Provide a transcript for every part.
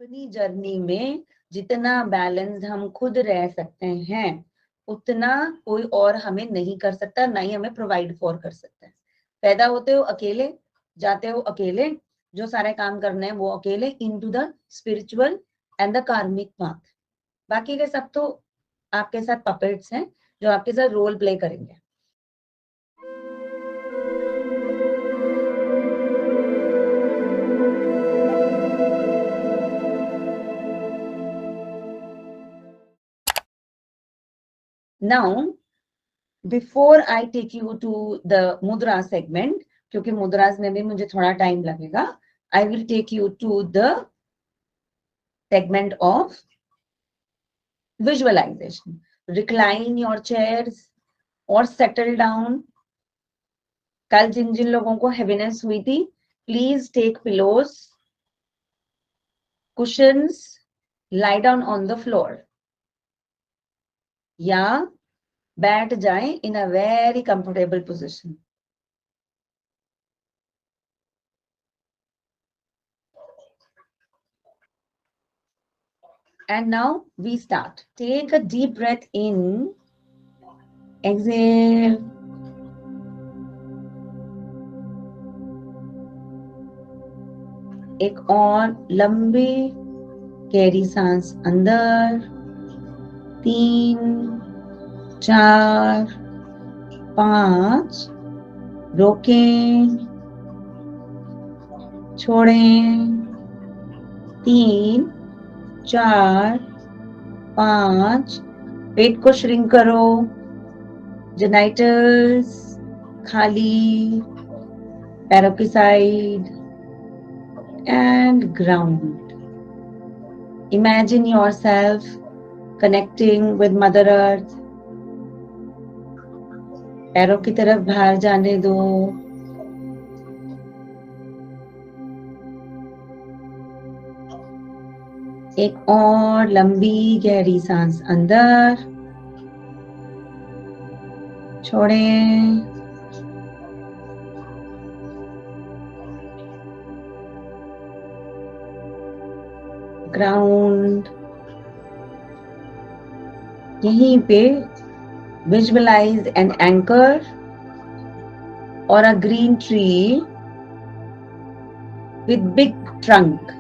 अपनी जर्नी में जितना बैलेंस हम खुद रह सकते हैं उतना कोई और हमें नहीं कर सकता, ना ही हमें प्रोवाइड फॉर कर सकता है। पैदा होते हो अकेले, जाते हो अकेले, जो सारे काम करने हैं वो अकेले, into the spiritual and the कार्मिक पाथ। बाकी के सब तो आपके साथ पपेट्स हैं जो आपके साथ रोल प्ले करेंगे। Now, before I take you to the mudra segment, क्योंकि मुद्रास में भी मुझे थोड़ा टाइम लगेगा, I will take you to the segment of visualization. Recline your chairs or settle down. कल जिन जिन लोगों को heaviness हुई थी, please take pillows, cushions, lie down on the floor. या बैठ जाएं in a very comfortable position. And now we start. Take a deep breath in. Exhale. एक और लंबी गहरी सांस अंदर, 3, 4, 5, रोकें, छोड़ें, 3, 4, 5, पेट को श्रिंक करो, जेनाइटल्स खाली, पैरों की side and ground. Imagine yourself connecting with Mother Earth. पैरों की तरफ बाहर जाने दो, एक और लंबी गहरी सांस अंदर, छोड़ें, ग्राउंड। यहीं पे विजुअलाइज एन एंकर और a green tree with big trunk.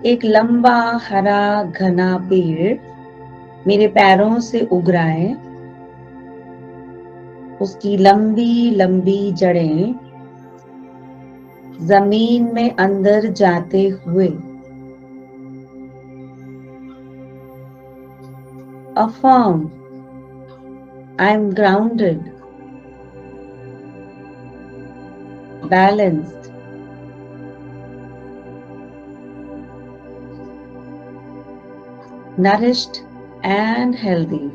एक लंबा हरा घना पेड़ मेरे पैरों से उग रहा है, उसकी लंबी लंबी जड़ें जमीन में अंदर जाते हुए affirm, I'm grounded, balanced, nourished and healthy.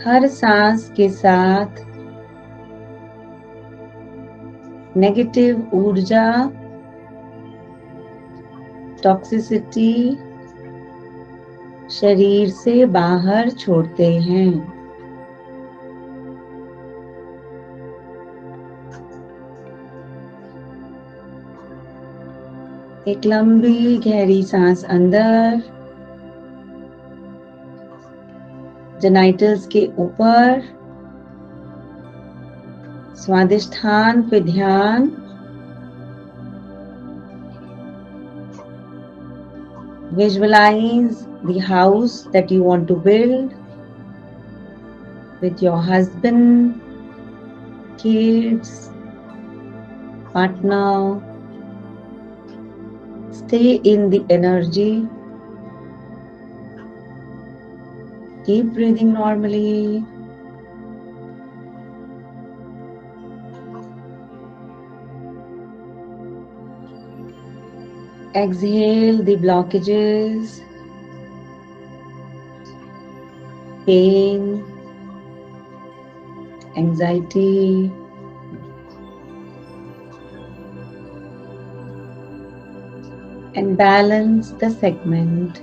हर सांस के साथ नेगेटिव ऊर्जा, टॉक्सिसिटी शरीर से बाहर छोड़ते हैं। एक लंबी गहरी सांस अंदर, जेनाइटल्स के ऊपर, स्वादिष्ठान पे ध्यान, visualize the house that you want to build with your husband, kids, partner. Stay in the energy. Keep breathing normally. Exhale the blockages, pain, anxiety, and balance the segment.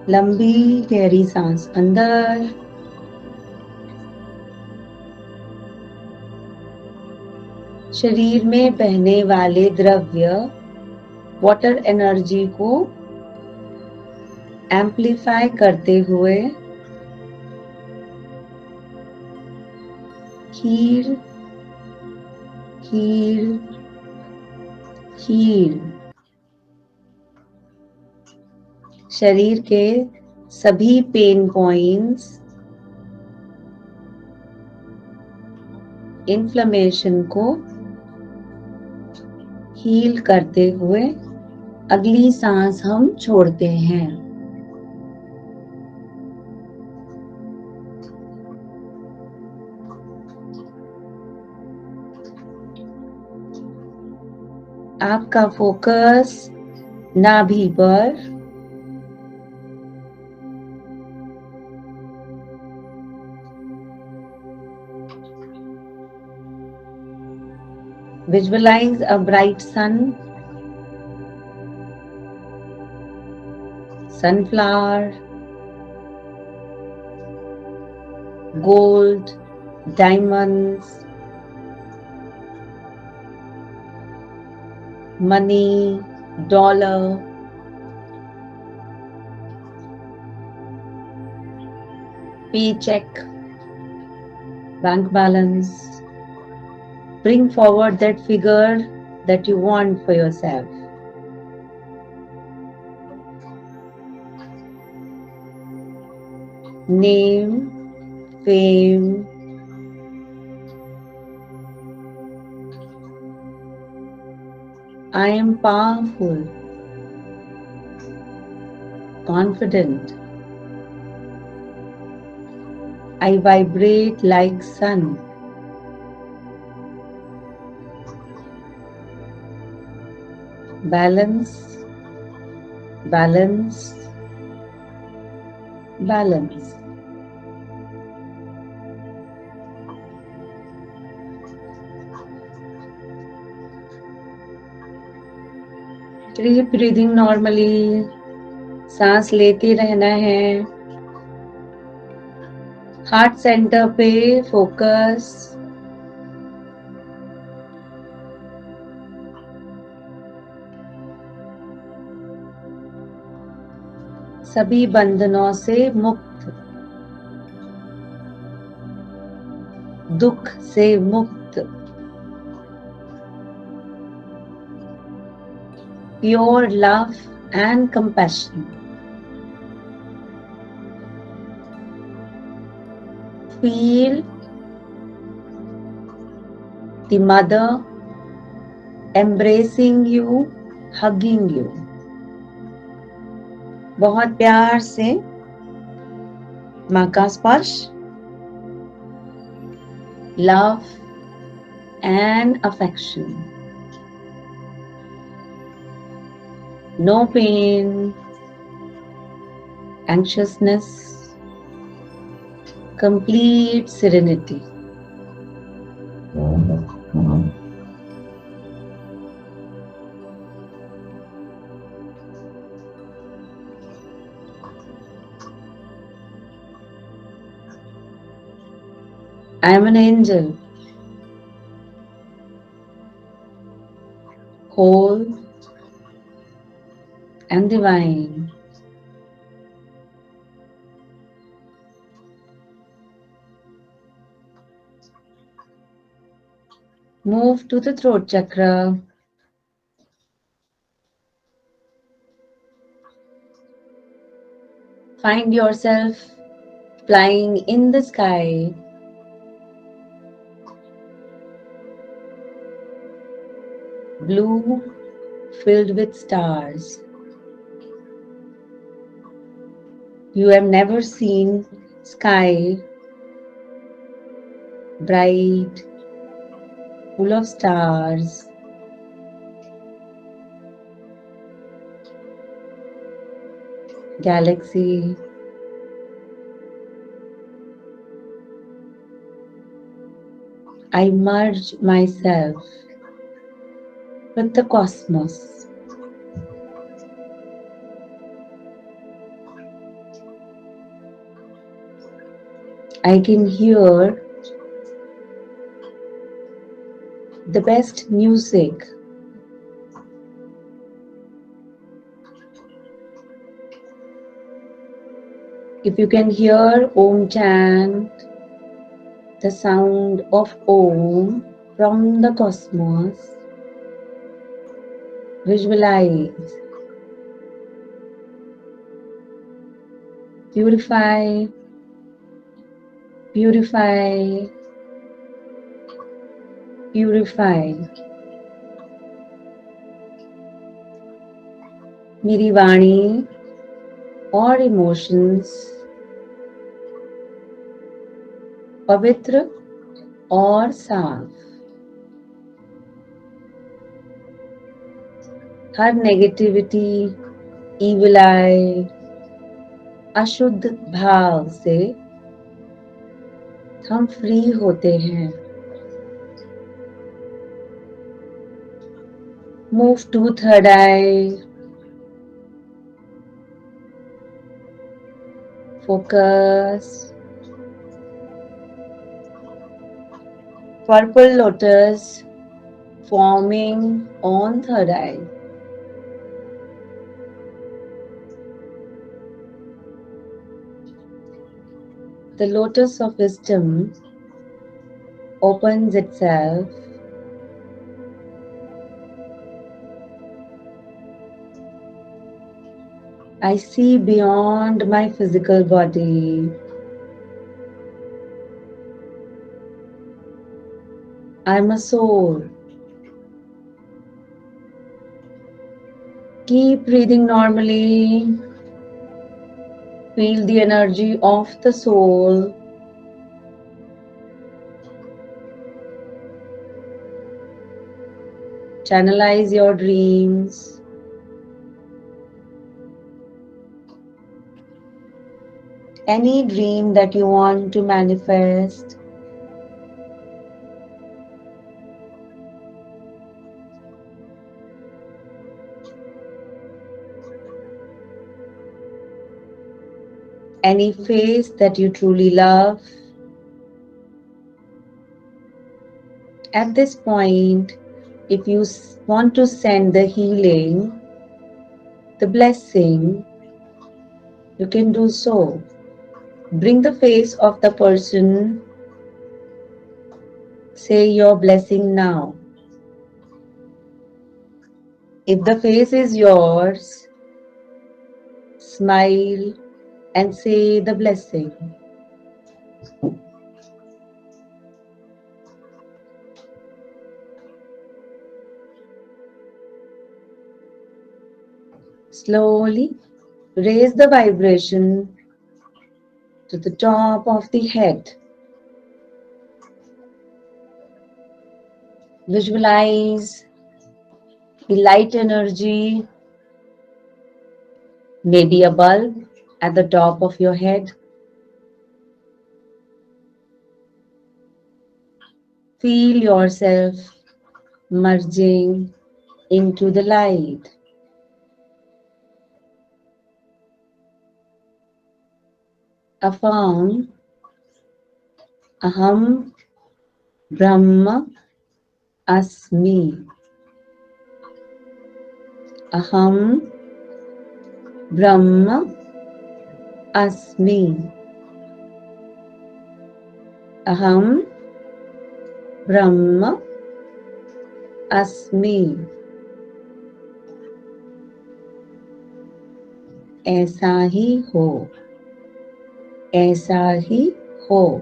लंबी गहरी सांस अंदर, शरीर में बहने वाले द्रव्य वाटर एनर्जी को एम्प्लीफाई करते हुए खीर खीर खीर शरीर के सभी पेन पॉइंट्स, इन्फ्लेमेशन को हील करते हुए अगली सांस हम छोड़ते हैं। आपका फोकस नाभि पर, visualize a bright sun, sunflower, gold, diamonds, money, dollar, paycheck, bank balance. Bring forward that figure that you want for yourself. Name, fame, I am powerful, confident. I vibrate like sun. Balance, balance, balance. Keep breathing normally. सांस लेते रहना है। Heart centre पे focus. सभी बंधनों से मुक्त, दुख से मुक्त, pure love and compassion. Feel the mother embracing you, hugging you. बहुत प्यार से माँ का स्पर्श, love and affection. No pain, anxiousness, complete serenity. I am an angel, whole and divine. Move to the throat chakra. Find yourself flying in the sky. Blue, filled with stars. You have never seen sky bright, full of stars. Galaxy. I merge myself with the cosmos. I can hear the best music. If you can hear Om chant, the sound of Om from the cosmos, visualize, purify, purify, purify. मेरी वाणी और emotions पवित्र और साफ, हर negativity, evil आई, अशुद्ध भाव से हम free होते हैं. Move to third eye. Focus. Purple lotus forming on third eye. The lotus of wisdom opens itself. I see beyond my physical body. I'm a soul. Keep breathing normally. Feel the energy of the soul. Channelize your dreams. Any dream that you want to manifest. Any face that you truly love. At this point, if you want to send the healing, the blessing, you can do so. Bring the face of the person. Say your blessing now. If the face is yours, smile and say the blessing. Slowly raise the vibration to the top of the head. Visualize the light energy, maybe a bulb at the top of your head. Feel yourself merging into the light. Affirm, Aham Brahma Asmi. Aham Brahma Asmi. Aham Brahma Asmi. ऐसा ही हो, ऐसा ही हो,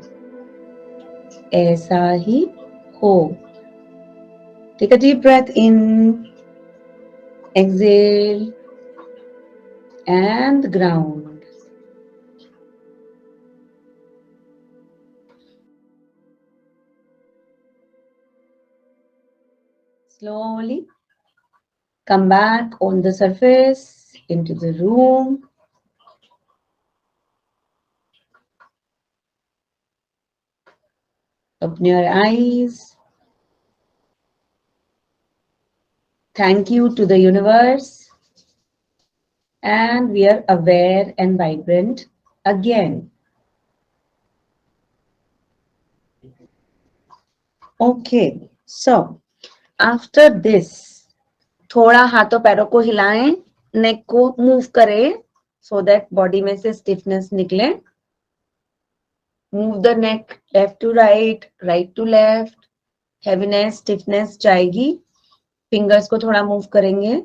ऐसा ही हो. Take a deep breath in, exhale, and ground. Slowly come back on the surface into the room. Open your eyes. Thank you to the universe. And we are aware and vibrant again. Okay, so after this थोड़ा हाथों पैरों को हिलाएं, नेक को move करें so that body में से stiffness निकले। Move the neck left to right, right to left. Heaviness stiffness जाएगी। फिंगर्स को थोड़ा मूव करेंगे,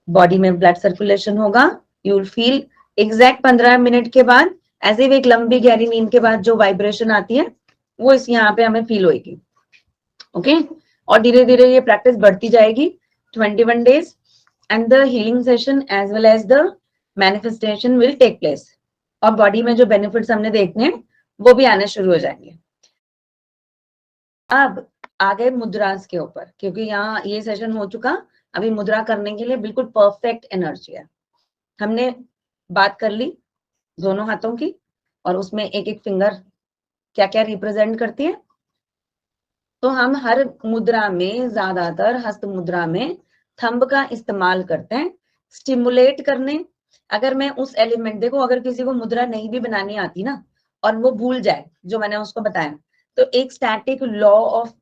बॉडी में ब्लड सर्कुलेशन होगा। You will feel exact 15 minute के बाद ऐसे ही एक लंबी गहरी नींद के बाद जो वाइब्रेशन आती है वो इस यहाँ पे हमें फील होगी। ओके और धीरे धीरे ये प्रैक्टिस बढ़ती जाएगी 21 days and the healing session as well as the manifestation will take place. और बॉडी में जो बेनिफिट्स हमने देखने हैं वो भी आने शुरू हो जाएंगे। अब आगे मुद्रास के ऊपर, क्योंकि यहाँ ये सेशन हो चुका, अभी मुद्रा करने के लिए बिल्कुल परफेक्ट एनर्जी है। हमने बात कर ली दोनों हाथों की और उसमें एक एक फिंगर क्या क्या रिप्रेजेंट करती है। तो हम हर मुद्रा में ज्यादातर हस्त मुद्रा में थंब का इस्तेमाल करते हैं स्टिमुलेट करने। अगर मैं उस एलिमेंट, देखो अगर किसी को मुद्रा नहीं भी बनानी आती ना और वो भूल जाए जो मैंने उसको बताया, तो एक static law of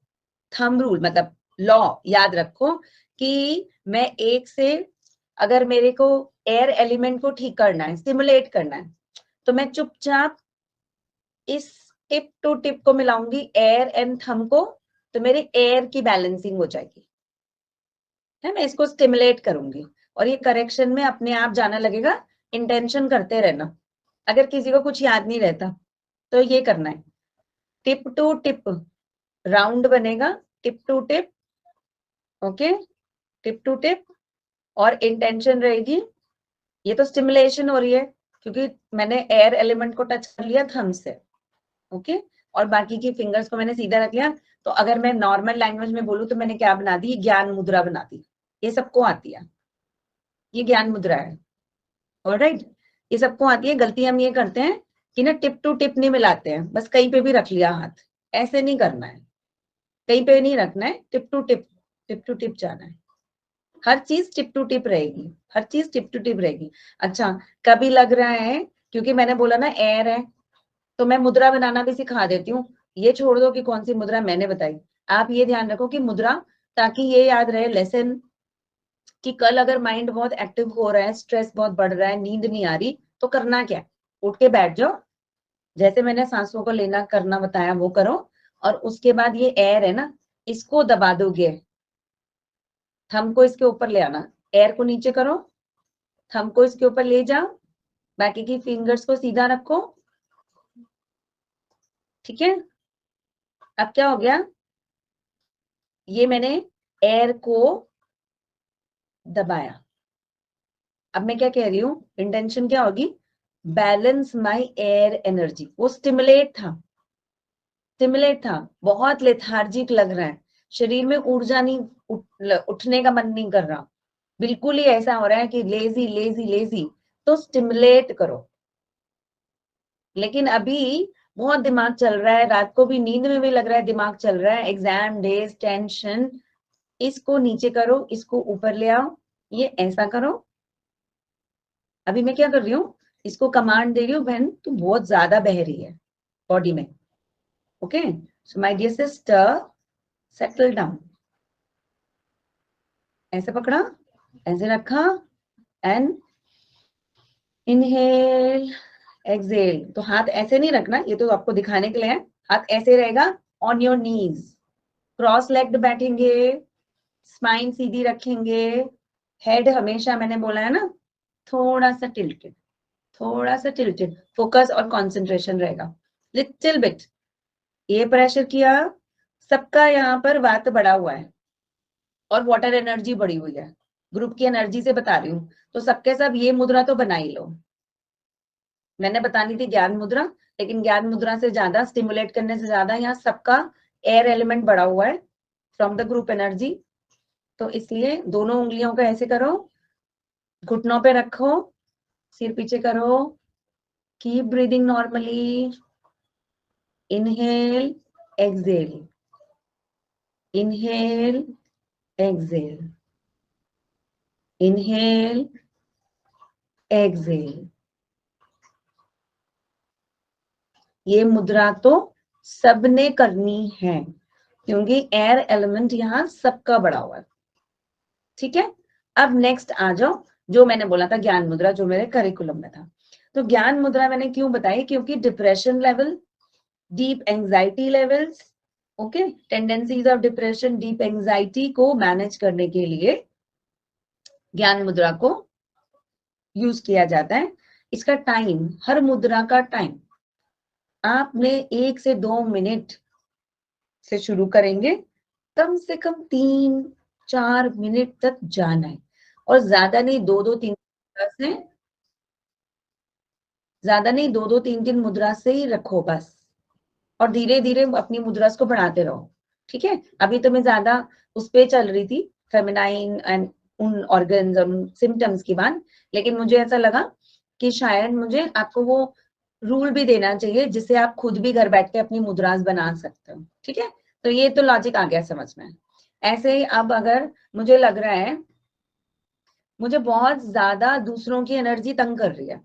thumb rule, मतलब लॉ याद रखो कि मैं एक से, अगर मेरे को एयर एलिमेंट को ठीक करना है, स्टिमुलेट करना है, तो मैं चुपचाप इस टिप टू टिप को मिलाऊंगी, एयर एंड थंब को, तो मेरी एयर की बैलेंसिंग हो जाएगी है। मैं इसको स्टिमुलेट करूंगी और ये करेक्शन में अपने आप जाना लगेगा। इंटेंशन करते रहना। अगर किसी को कुछ याद नहीं रहता तो ये करना है, टिप टू टिप राउंड बनेगा, tip to tip. Okay tip to tip और इंटेंशन रहेगी। ये तो स्टिमुलेशन हो रही है क्योंकि मैंने एयर एलिमेंट को टच कर लिया थंब से। ओके और बाकी की फिंगर्स को मैंने सीधा रख लिया। तो अगर मैं नॉर्मल लैंग्वेज में बोलूं तो मैंने क्या बना दी, ज्ञान मुद्रा बना दी। ये सबको आती है, ये ज्ञान मुद्रा है। ऑलराइट ये सबको आती है। गलती हम ये करते हैं कि ना टिप टू टिप नहीं मिलाते हैं, बस कहीं पे भी रख लिया हाथ। ऐसे नहीं करना है, कहीं पे नहीं रखना है, tip to tip, tip to tip जाना है। हर चीज टिप टू टिप रहेगी, हर चीज टिप टू टिप रहेगी। अच्छा कभी लग रहा है, क्योंकि मैंने बोला ना एयर है, तो मैं मुद्रा बनाना भी सिखा देती हूँ। ये छोड़ दो कि कौन सी मुद्रा मैंने बताई, आप ये ध्यान रखो कि मुद्रा, ताकि ये याद रहे लेसन कि कल अगर माइंड बहुत एक्टिव हो रहा है, स्ट्रेस बहुत बढ़ रहा है, नींद नहीं आ रही, तो करना क्या है, उठ के बैठ जाओ, जैसे मैंने सांसों को लेना करना बताया वो करो। और उसके बाद ये एयर है ना, इसको दबा दोगे, थंब को इसके ऊपर ले आना, एयर को नीचे करो, थंब को इसके ऊपर ले जाओ, बाकी की फिंगर्स को सीधा रखो। ठीक है अब क्या हो गया, ये मैंने एयर को दबाया। अब मैं क्या कह रही हूँ, इंटेंशन क्या होगी, बैलेंस माय एयर एनर्जी। वो स्टिमुलेट था, स्टिमुलेट था। बहुत लेथार्जिक लग रहा है, शरीर में ऊर्जा नहीं, उठने का मन नहीं कर रहा, बिल्कुल ही ऐसा हो रहा है कि लेजी लेजी लेजी, तो स्टिमुलेट करो। लेकिन अभी बहुत दिमाग चल रहा है, रात को भी नींद में भी लग रहा है दिमाग चल रहा है, एग्जाम डेज टेंशन, इसको नीचे करो, इसको ऊपर ले आओ, ये ऐसा करो। अभी मैं क्या कर रही हूँ, इसको कमांड दे रही हूँ, बहन तू बहुत ज्यादा बह रही है बॉडी में। Okay so my dear sister settle down. ऐसे पकड़ा, ऐसे रखा एंड इनहेल एक्सेल। तो हाथ ऐसे नहीं रखना, ये तो आपको दिखाने के लिए है। हाथ ऐसे रहेगा on your knees, cross legged बैठेंगे, स्पाइन सीधी रखेंगे, हेड हमेशा मैंने बोला है ना थोड़ा सा टिल्टेड, थोड़ा सा टिल्टेड, फोकस और कंसंट्रेशन रहेगा लिटिल बिट। ये प्रेशर किया, सबका यहाँ पर वात बढ़ा हुआ है और वाटर एनर्जी बढ़ी हुई है, ग्रुप की एनर्जी से बता रही हूँ। तो सबके सब ये मुद्रा तो बना ही लो। मैंने बतानी थी ज्ञान मुद्रा, लेकिन ज्ञान मुद्रा से ज्यादा, स्टिमुलेट करने से ज्यादा यहाँ सबका एयर एलिमेंट बढ़ा हुआ है फ्रॉम द ग्रुप एनर्जी। तो इसलिए दोनों उंगलियों को ऐसे करो, घुटनों पे रखो, सिर पीछे करो, keep breathing normally, inhale exhale, inhale exhale, inhale exhale. ये मुद्रा तो सबने करनी है, क्योंकि एयर एलिमेंट यहाँ सबका बड़ा हुआ है। ठीक है, अब नेक्स्ट आ जाओ, जो मैंने बोला था ज्ञान मुद्रा, जो मेरे करिकुलम में था। तो ज्ञान मुद्रा मैंने क्यों बताई, क्योंकि depression level, deep anxiety levels, okay, tendencies of depression, deep anxiety को मैनेज करने के लिए ज्ञान मुद्रा को यूज किया जाता है। इसका टाइम, हर मुद्रा का टाइम आपने 1 से 2 मिनट से शुरू करेंगे, कम से कम 3-4 मिनट तक जाना है, और ज्यादा नहीं, 2-2-3 से ज्यादा नहीं, 2-2-3-3 मुद्रा से ही रखो बस, और धीरे धीरे अपनी मुद्रा को बढ़ाते रहो। ठीक है, अभी तो मैं ज्यादा उस पे चल रही थी, फेमिनाइन एंड उन ऑर्गन्स और सिम्टम्स की बात, लेकिन मुझे ऐसा लगा कि शायद मुझे आपको वो रूल भी देना चाहिए जिससे आप खुद भी घर बैठ के अपनी मुद्रास बना सकते हो। ठीक है, तो ये तो लॉजिक आ गया समझ में। ऐसे ही अब अगर मुझे लग रहा है मुझे बहुत ज्यादा दूसरों की एनर्जी तंग कर रही है,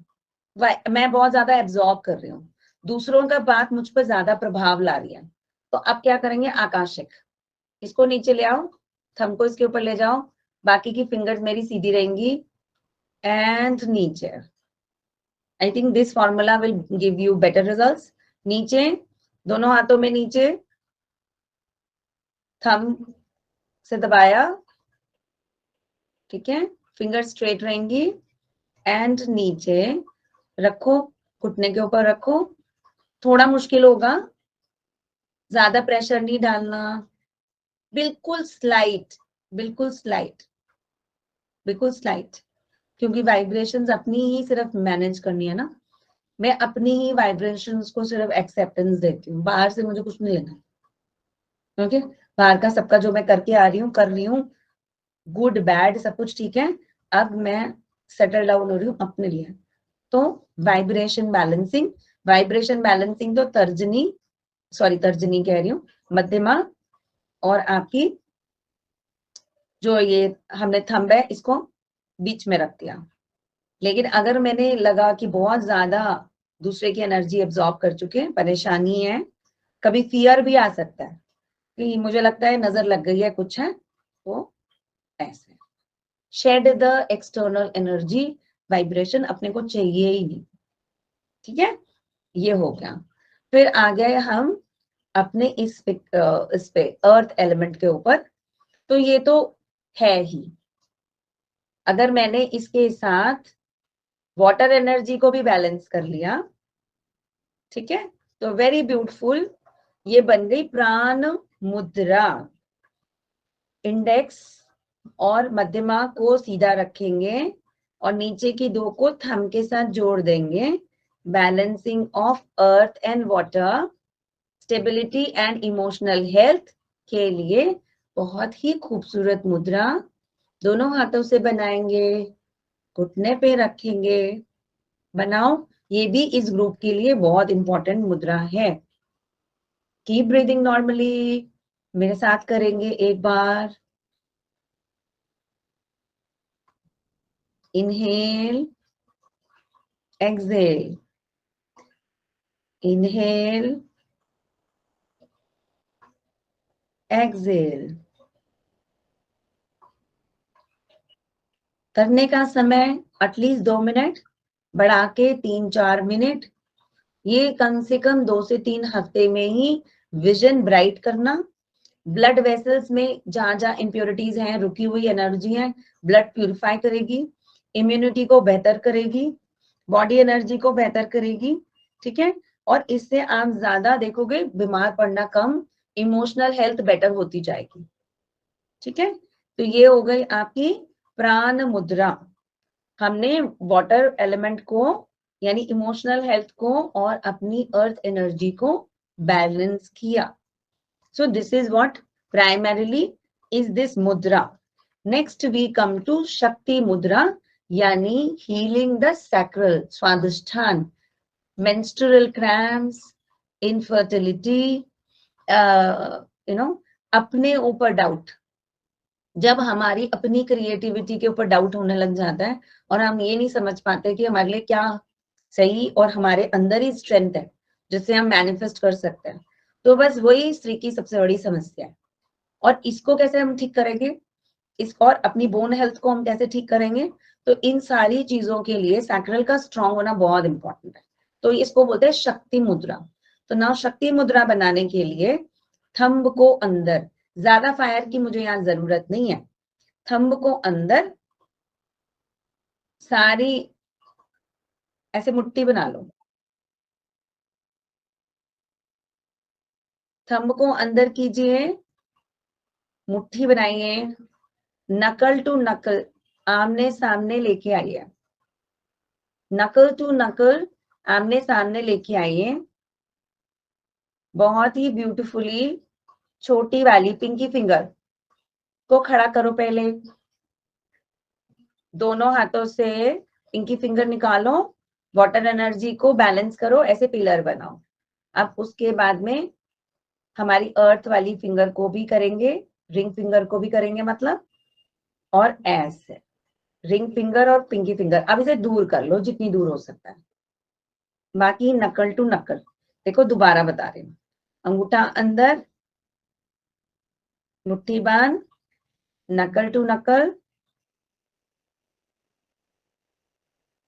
मैं बहुत ज्यादा एब्जॉर्ब कर रही हूँ, दूसरों का बात मुझ पर ज्यादा प्रभाव ला रही है, तो अब क्या करेंगे, आकाशिक, इसको नीचे ले आओ, थंब को इसके ऊपर ले जाओ, बाकी की फिंगर्स मेरी सीधी रहेंगी, एंड नीचे। I think this formula will give you better results. नीचे, दोनों हाथों में नीचे, थंब से दबाया, ठीक है, फिंगर स्ट्रेट रहेंगी, एंड नीचे रखो, घुटने के ऊपर रखो। थोड़ा मुश्किल होगा, ज्यादा प्रेशर नहीं डालना, बिल्कुल स्लाइट, बिल्कुल स्लाइट, बिल्कुल स्लाइट, क्योंकि वाइब्रेशंस अपनी ही सिर्फ मैनेज करनी है ना, मैं अपनी ही वाइब्रेशंस को सिर्फ एक्सेप्टेंस देती हूँ, बाहर से मुझे कुछ नहीं लेना। ओके, बाहर का सबका जो मैं करके आ रही हूँ, कर रही हूँ, गुड बैड सब कुछ ठीक है, अब मैं सेटल डाउन हो रही हूँ अपने लिए। तो वाइब्रेशन बैलेंसिंग, वाइब्रेशन बैलेंसिंग तो तर्जनी, सॉरी तर्जनी कह रही हूँ, मध्यमा, और आपकी जो ये हमने थंब है इसको बीच में रख दिया। लेकिन अगर मैंने लगा कि बहुत ज्यादा दूसरे की एनर्जी एब्जॉर्ब कर चुके हैं, परेशानी है, कभी फियर भी आ सकता है कि मुझे लगता है नजर लग गई है कुछ है, तो ऐसे shed the external energy, vibration अपने को चाहिए ही नहीं। ठीक है, ये हो गया। फिर आ गए हम अपने इस पे अर्थ एलिमेंट के ऊपर। तो ये तो है ही, अगर मैंने इसके साथ वाटर एनर्जी को भी बैलेंस कर लिया, ठीक है, तो वेरी ब्यूटीफुल, ये बन गई प्राण मुद्रा। इंडेक्स और मध्यमा को सीधा रखेंगे और नीचे की दो को थंब के साथ जोड़ देंगे, balancing of earth and water, stability and emotional health के लिए बहुत ही खूबसूरत मुद्रा। दोनों हाथों से बनाएंगे, घुटने पे रखेंगे, बनाओ, ये भी इस ग्रुप के लिए बहुत इंपॉर्टेंट मुद्रा है। कीप ब्रीदिंग नॉर्मली, मेरे साथ करेंगे एक बार, इनहेल, एक्सहेल, इनहेल, एक्सहेल। करने का समय एटलीस्ट 2 मिनट, बढ़ा के 3-4 मिनट। ये कम से कम 2 से 3 हफ्ते में ही विजन ब्राइट करना, ब्लड वेसल्स में जहां जहां इम्प्योरिटीज हैं, रुकी हुई एनर्जी है, ब्लड प्यूरिफाई करेगी, इम्यूनिटी को बेहतर करेगी, बॉडी एनर्जी को बेहतर करेगी। ठीक है, और इससे आप ज्यादा देखोगे बीमार पड़ना कम, इमोशनल हेल्थ बेटर होती जाएगी। ठीक है, तो ये हो गई आपकी प्राण मुद्रा। हमने वाटर एलिमेंट को यानी इमोशनल हेल्थ को और अपनी अर्थ एनर्जी को बैलेंस किया। So this is what primarily is this mudra. Next we come to Shakti mudra, yani healing the sacral swadhisthana, menstrual cramps, infertility, you know, अपने ऊपर doubt, जब हमारी अपनी क्रिएटिविटी के ऊपर डाउट होने लग जाता है और हम ये नहीं समझ पाते कि हमारे लिए क्या सही और हमारे अंदर ही स्ट्रेंथ है जिससे हम मैनिफेस्ट कर सकते हैं, तो बस वही स्त्री की सबसे बड़ी समस्या है। और इसको कैसे हम ठीक करेंगे, इसको और अपनी बोन हेल्थ को हम कैसे ठीक करेंगे, तो इन सारी चीजों के लिए सैक्रल का स्ट्रांग होना बहुत इंपॉर्टेंट है। तो इसको बोलते हैं शक्ति मुद्रा। तो ना शक्ति मुद्रा बनाने के लिए थंब को अंदर, ज्यादा फायर की मुझे यहाँ जरूरत नहीं है, थंब को अंदर सारी ऐसे मुट्ठी बना लो, थंब को अंदर कीजिए, मुट्ठी बनाइए, नकल टू नकल आमने सामने लेके आइए, नकल टू नकल आमने सामने लेके आइए, बहुत ही ब्यूटीफुली। छोटी वाली पिंकी फिंगर को खड़ा करो, पहले दोनों हाथों से पिंकी फिंगर निकालो, वाटर एनर्जी को बैलेंस करो, ऐसे पिलर बनाओ। अब उसके बाद में हमारी अर्थ वाली फिंगर को भी करेंगे, रिंग फिंगर को भी करेंगे मतलब, और ऐसे रिंग फिंगर और पिंकी फिंगर। अब इसे दूर कर लो जितनी दूर हो सकता है, बाकी नकल टू नकल। देखो दोबारा बता रही हूँ, अंगूठा अंदर, मुट्ठी बांध, नकल टू नकल,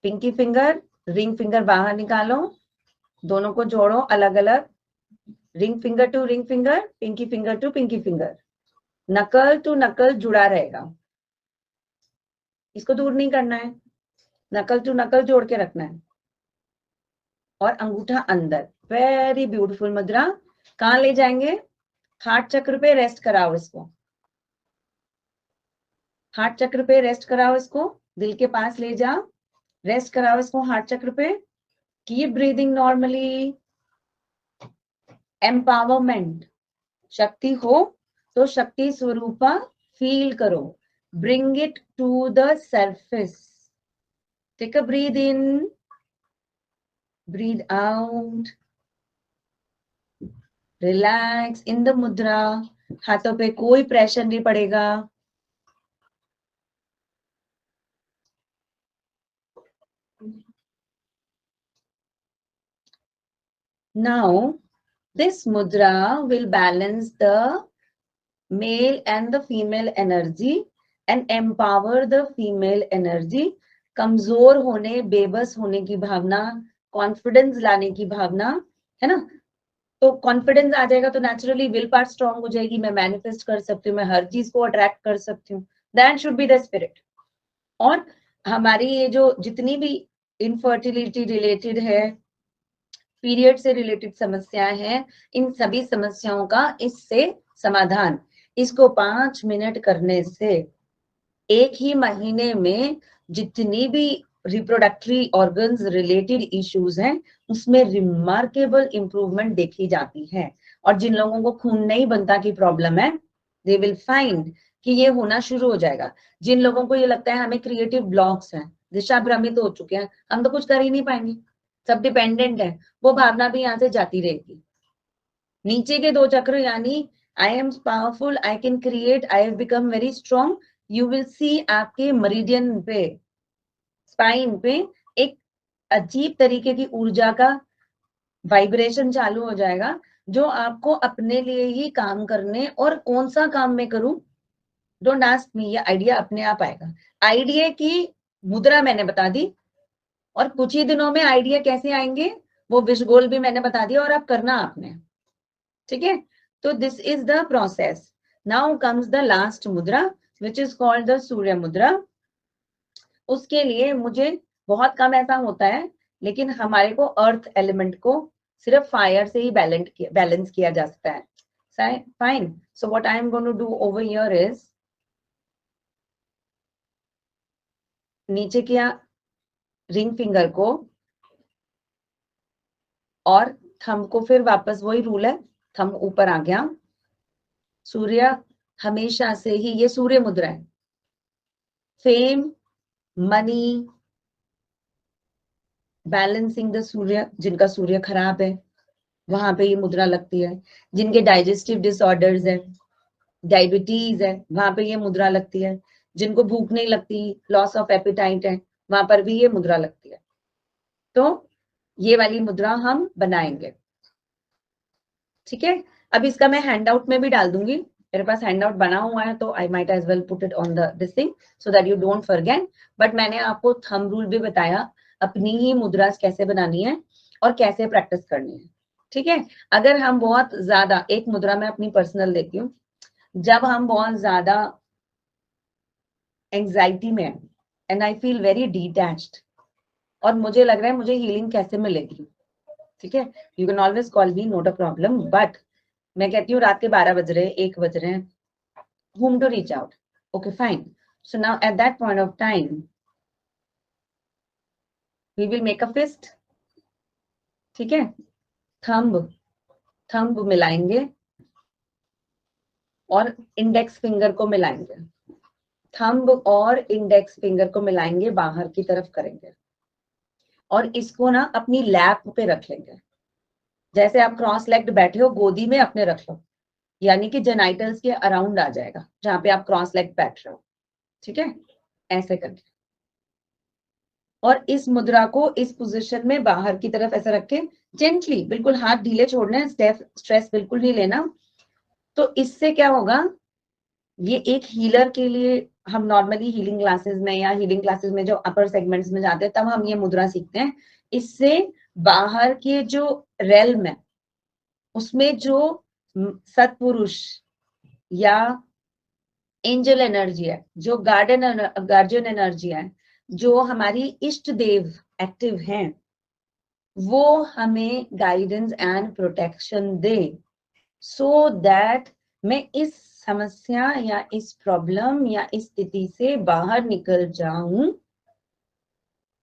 पिंकी फिंगर, रिंग फिंगर बाहर निकालो, दोनों को जोड़ो अलग अलग, ring finger to ring finger, pinky finger to pinky finger, knuckle to knuckle जुड़ा रहेगा, इसको दूर नहीं करना है, नकल टू नकल जोड़ के रखना है। और अंगूठा अंदर, वेरी ब्यूटीफुल मुद्रा। कहाँ ले जाएंगे, हार्ट चक्र पे रेस्ट कराओ इसको, हार्ट चक्र पे रेस्ट कराओ इसको, दिल के पास ले जाओ, रेस्ट कराओ इसको हार्ट चक्र पे। Keep breathing normally. एम्पावरमेंट, शक्ति हो तो शक्ति स्वरूपा फील करो, bring it to the surface. Take a breath in, breathe out, relax in the mudra. हाथों पे कोई प्रेशर नहीं पड़ेगा। Now this mudra will balance the male and the female energy and empower the female energy. कमजोर होने, बेबस होने की भावना, कॉन्फिडेंस लाने की भावना, है ना। तो कॉन्फिडेंस आ जाएगा तो नेचुरली विल पावर स्ट्रांग हो जाएगी, मैं मैनिफेस्ट कर सकती हूँ, मैं हर चीज को अट्रैक्ट कर सकती हूँ। That should be the spirit. और हमारी ये जो जितनी भी इनफर्टिलिटी रिलेटेड है, पीरियड से रिलेटेड समस्याएं हैं, इन सभी समस्याओं का इससे समाधान, इसको 5 मिनट करने से 1 ही महीने में जितनी भी रिप्रोडक्टरी ऑर्गन्स रिलेटेड इश्यूज हैं उसमें रिमार्केबल इंप्रूवमेंट देखी जाती है। और जिन लोगों को खून नहीं बनता की प्रॉब्लम है, दे विल फाइंड कि ये होना शुरू हो जाएगा। जिन लोगों को ये लगता है हमें क्रिएटिव ब्लॉक्स हैं, दिशा भ्रमित हो चुके हैं, हम तो कुछ कर ही नहीं पाएंगे, सब डिपेंडेंट है, वो भावना भी यहाँ से जाती रहेगी। नीचे के 2 चक्र यानी I am powerful, I can create, I have become very strong, you will see आपके मरीडियन पे, स्पाइन पे एक अजीब तरीके की ऊर्जा का वाइब्रेशन चालू हो जाएगा, जो आपको अपने लिए ही काम करने, और कौन सा काम मैं करूं, डोंट आस्क मी, ये आइडिया अपने आप आएगा। आइडिया की मुद्रा मैंने बता दी, और कुछ ही दिनों में आइडिया कैसे आएंगे वो विश गोल भी मैंने बता दिया, और अब करना आपने, ठीक है। तो this is the process. Now comes the last मुद्रा विच इज कॉल्ड द सूर्य मुद्रा। उसके लिए मुझे बहुत कम ऐसा होता है, लेकिन हमारे को अर्थ एलिमेंट को सिर्फ फायर से ही बैलेंस किया जा सकता है। Fine, so what I am going to do over here is, नीचे किया रिंग फिंगर को और थंब को, फिर वापस वही रूल है, थंब ऊपर आ गया। सूर्य हमेशा से ही, ये सूर्य मुद्रा है, फेम, मनी, बैलेंसिंग द सूर्य। जिनका सूर्य खराब है वहां पे ये मुद्रा लगती है, जिनके डाइजेस्टिव डिसऑर्डर्स है, डायबिटीज है, वहां पे ये मुद्रा लगती है, जिनको भूख नहीं लगती, लॉस ऑफ एपिटाइट है, वहां पर भी ये मुद्रा लगती है। तो ये वाली मुद्रा हम बनाएंगे। ठीक है, अब इसका मैं हैंड आउट में भी डाल दूंगी, मेरे पास हैंड आउट बना हुआ है, तो I might as well put it on the this thing so that you don't forget. But मैंने आपको थंब रूल भी बताया, अपनी ही मुद्रास कैसे बनानी है और कैसे प्रैक्टिस करनी है। ठीक है, अगर हम बहुत ज्यादा, एक मुद्रा में अपनी पर्सनल देती हूँ, जब हम बहुत ज्यादा एंजाइटी में है and I feel very detached और मुझे लग रहा है मुझे हीलिंग कैसे मिलेगी, ठीक है, you can always call me, note a problem, but मैं कहती हूँ रात के 12 बज रहे, 1 बज रहे हैं, whom to reach out? Okay, fine. So now at that point of time, we will make a fist. ठीक है, थंब थंब मिलाएंगे और इंडेक्स फिंगर को मिलाएंगे, थंब और इंडेक्स फिंगर को मिलाएंगे, बाहर की तरफ करेंगे और इसको ना अपनी लैप पे रख लेंगे, जैसे आप क्रॉस लेग्ड बैठे हो, गोदी में अपने रख लो, यानी कि जेनाइटल्स के अराउंड आ जाएगा जहां पे आप क्रॉस लेग बैठ रहे हो। ठीक है, ऐसे करके, और इस मुद्रा को इस पोजीशन में बाहर की तरफ ऐसा रखे, जेंटली, बिल्कुल हाथ ढीले छोड़ने हैं, स्ट्रेस बिल्कुल नहीं लेना। तो इससे क्या होगा, ये एक हीलर के लिए, हम नॉर्मली हीलिंग क्लासेस में या हीलिंग क्लासेस में जो अपर सेगमेंट्स में जाते हैं तब हम ये मुद्रा सीखते हैं, इससे बाहर के जो रेल्म है उसमें जो सत्पुरुष या एंजल एनर्जी है, जो गार्जियन एनर्जी है, जो हमारी इष्ट देव एक्टिव हैं, वो हमें guidance and protection they, so that मैं इस समस्या या इस प्रॉब्लम या इस स्थिति से बाहर निकल जाऊं।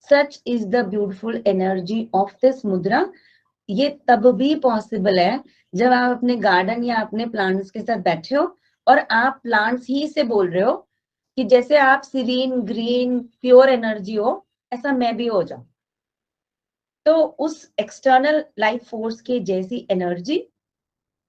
Such is the beautiful energy of this मुद्रा। ये तब भी पॉसिबल है जब आप अपने गार्डन या अपने प्लांट्स के साथ बैठे हो और आप प्लांट्स ही से बोल रहे हो कि जैसे आप सीरीन ग्रीन प्योर एनर्जी हो, ऐसा मैं भी हो जाऊं। तो उस एक्सटर्नल लाइफ फोर्स के जैसी एनर्जी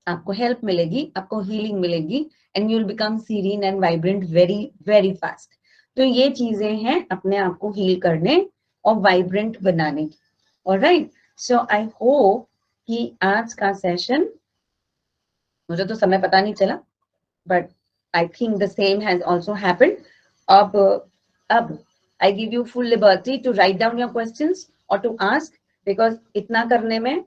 आपको हेल्प मिलेगी, आपको हीलिंग मिलेगी and you will become serene and vibrant very very fast. तो ये चीजें हैं अपने आप को हील करने और वाइब्रेंट बनाने की। ऑलराइट, सो आई होप कि आज का सेशन, मुझे तो समय पता नहीं चला, but I think the same has also happened. अब I give you full liberty to write down your questions और टू आस्क, बिकॉज इतना करने में,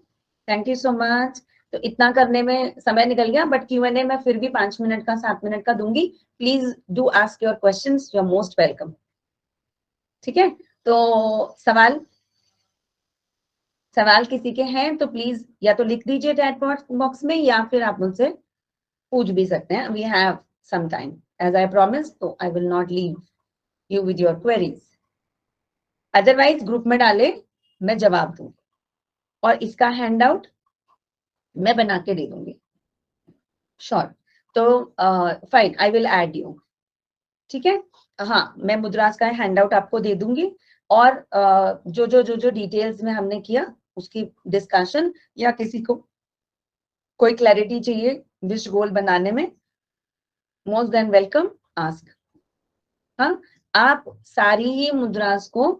थैंक यू सो मच, तो इतना करने में समय निकल गया, बट Q&A मैं फिर भी 5 मिनट का 7 मिनट का दूंगी। Please do ask your questions, you are most welcome. ठीक है, तो सवाल सवाल किसी के हैं तो प्लीज या तो लिख दीजिए चैट बॉक्स में, या फिर आप मुझसे पूछ भी सकते हैं। We have some time as I promise, तो I will not leave you with your queries, otherwise group में डाले, मैं जवाब दूंगी और इसका हैंड आउट मैं बना के दे दूंगी। श्योर, तो fine, I will add you. ठीक है, हाँ, मैं मुद्रास का हैंड आउट आपको दे दूंगी और जो डिटेल्स में हमने किया उसकी डिस्कशन, या किसी को कोई क्लैरिटी चाहिए विश गोल बनाने में, मोस्ट देन वेलकम, आस्क। हाँ, आप सारी ही मुद्रास को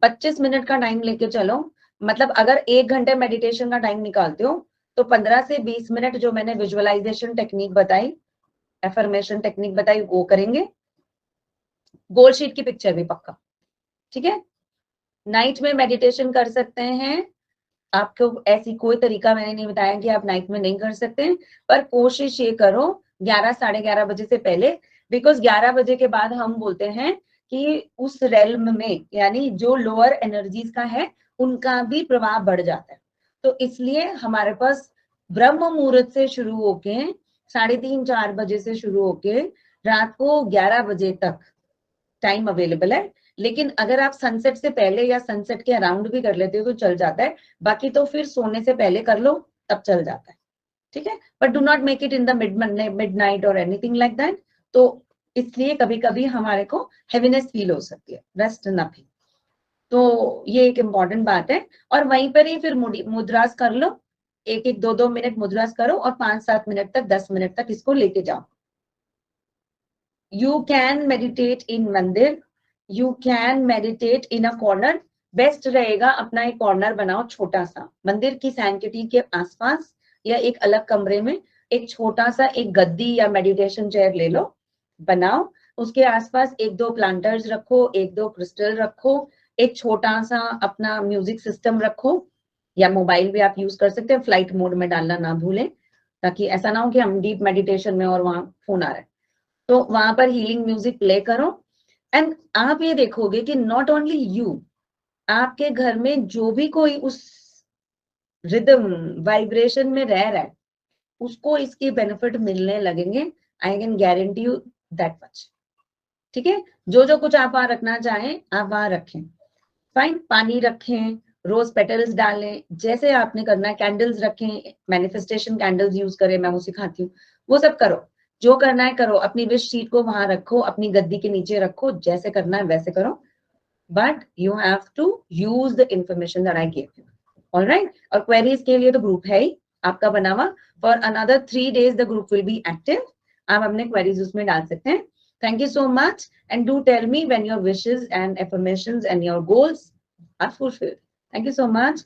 25 मिनट का टाइम लेके चलो, मतलब अगर 1 घंटे मेडिटेशन का टाइम निकालते हो तो 15 से 20 मिनट जो मैंने विजुअलाइजेशन टेक्निक बताई, एफर्मेशन टेक्निक बताई, वो करेंगे, गोल शीट की पिक्चर भी पक्का। ठीक है, नाइट में मेडिटेशन कर सकते हैं, आपको ऐसी कोई तरीका मैंने नहीं बताया कि आप नाइट में नहीं कर सकते, पर कोशिश ये करो 11 साढ़े 11 बजे से पहले, बिकॉज 11 बजे के बाद हम बोलते हैं कि उस रेल्म में, यानी जो लोअर एनर्जीज का है, उनका भी प्रभाव बढ़ जाता है। तो इसलिए हमारे पास ब्रह्म मुहूर्त से शुरू होके 3:30-4 बजे से शुरू होके रात को 11 बजे तक टाइम अवेलेबल है। लेकिन अगर आप सनसेट से पहले या सनसेट के अराउंड भी कर लेते हो तो चल जाता है, बाकी तो फिर सोने से पहले कर लो, तब चल जाता है। ठीक है, but do not make it in the mid night और एनीथिंग लाइक दैट। तो इसलिए कभी कभी हमारे को हैवीनेस फील हो सकती है, रेस्ट नथिंग। तो ये एक इम्पॉर्टेंट बात है, और वहीं पर ही फिर मुद्रास कर लो, 1-1 2-2 मिनट मुद्रास करो और 5-7 मिनट तक 10 मिनट तक इसको लेके जाओ। You can meditate in मंदिर, you can meditate in a corner। Best रहेगा अपना एक कॉर्नर बनाओ छोटा सा मंदिर की सैंक्टिटी के आसपास, या एक अलग कमरे में एक छोटा सा एक गद्दी या मेडिटेशन चेयर ले लो, बनाओ, उसके आसपास एक दो प्लांटर्स रखो, एक दो क्रिस्टल रखो, एक छोटा सा अपना म्यूजिक सिस्टम रखो, या मोबाइल भी आप यूज कर सकते हैं, फ्लाइट मोड में डालना ना भूलें, ताकि ऐसा ना हो कि हम डीप मेडिटेशन में और वहां फोन आ रहा है। तो वहां पर हीलिंग म्यूजिक प्ले करो, एंड आप ये देखोगे कि नॉट ओनली यू, आपके घर में जो भी कोई उस रिदम वाइब्रेशन में रह रहा है उसको इसके बेनिफिट मिलने लगेंगे। I can guarantee you that much. ठीक है, जो जो कुछ आप वहां रखना चाहें आप वहां रखें, फाइन। पानी रखें, रोज पेटल्स डालें, जैसे आपने करना है, कैंडल्स रखें, मैनिफेस्टेशन कैंडल्स यूज करें, मैं वो सिखाती हूँ, वो सब करो, जो करना है करो, अपनी विश शीट को वहां रखो, अपनी गद्दी के नीचे रखो, जैसे करना है वैसे करो, but you have to use the information that I give you. Alright, और क्वेरीज के लिए तो ग्रुप है ही आपका बना हुआ, for another 3 days the group will be active, आप अपने क्वेरीज उसमें डाल सकते हैं। Thank you so much, and do tell me when your wishes and affirmations and your goals are fulfilled. Thank you so much.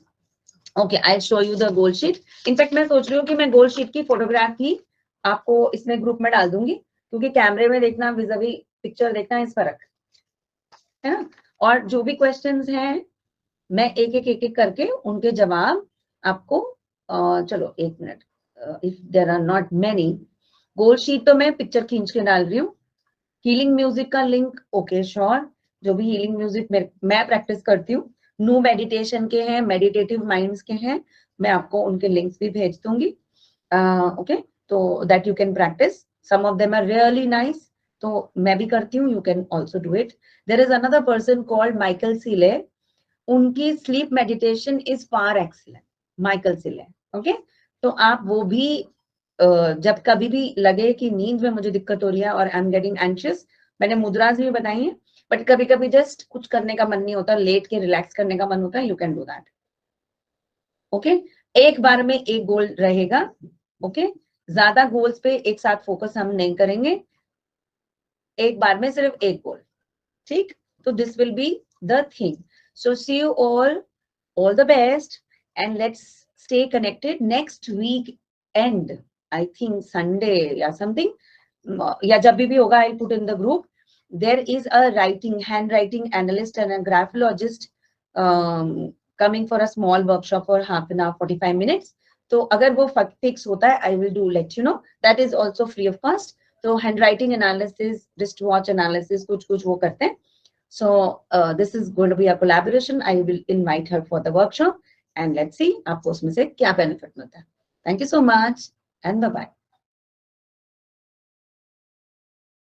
Okay, I'll show you the goal sheet. In fact, मैं सोच रही हूँ कि मैं गोल sheet की photograph ही आपको इसमें group में डाल दूंगी, क्योंकि कैमरे में देखना विज़ावी पिक्चर देखना इस फर्क है ना। और जो भी क्वेश्चंस हैं मैं एक एक करके उनके जवाब आपको चलो एक minute, if there are not many, goal sheet तो मैं पिक्चर खींच के डाल रही हूँ। हीलिंग म्यूजिक का लिंक ओके श्योर, जो भी हीलिंग म्यूजिक मैं प्रैक्टिस करती हूँ, न्यू मेडिटेशन के हैं, मेडिटेटिव माइंड्स के हैं, मैं आपको उनके लिंक्स भी भेज दूंगी। ओके, तो that you can practice, some of them are really nice, तो मैं भी करती हूँ, you can also do it. There is another person called Michael Seeley, उनकी sleep meditation is far excellent, Michael Seeley. Okay, तो आप वो भी जब कभी भी लगे कि नींद में मुझे दिक्कत हो रही है और आई एम गेटिंग एंशियस, मैंने मुद्रास भी बताई है, बट कभी कभी जस्ट कुछ करने का मन नहीं होता, लेट के रिलैक्स करने का मन होता है, you can do that. Okay, एक बार में एक गोल रहेगा। ओके, ज्यादा गोल्स पे एक साथ फोकस हम नहीं करेंगे, एक बार में सिर्फ एक गोल, ठीक। तो this will be the thing. So see you all the best, and let's stay connected next week end, I think Sunday या something, या जब भी होगा I'll put in the group. There is a handwriting analyst and a graphologist coming for a small workshop for half an hour, 45 minutes. तो अगर वो fix होता है I will do let you know, that is also free of cost. तो handwriting analysis, wristwatch analysis, कुछ वो करते हैं। So this is going to be a collaboration. I will invite her for the workshop, and let's see आपको उसमें से क्या benefit मिलता है। Thank you so much and bye bye.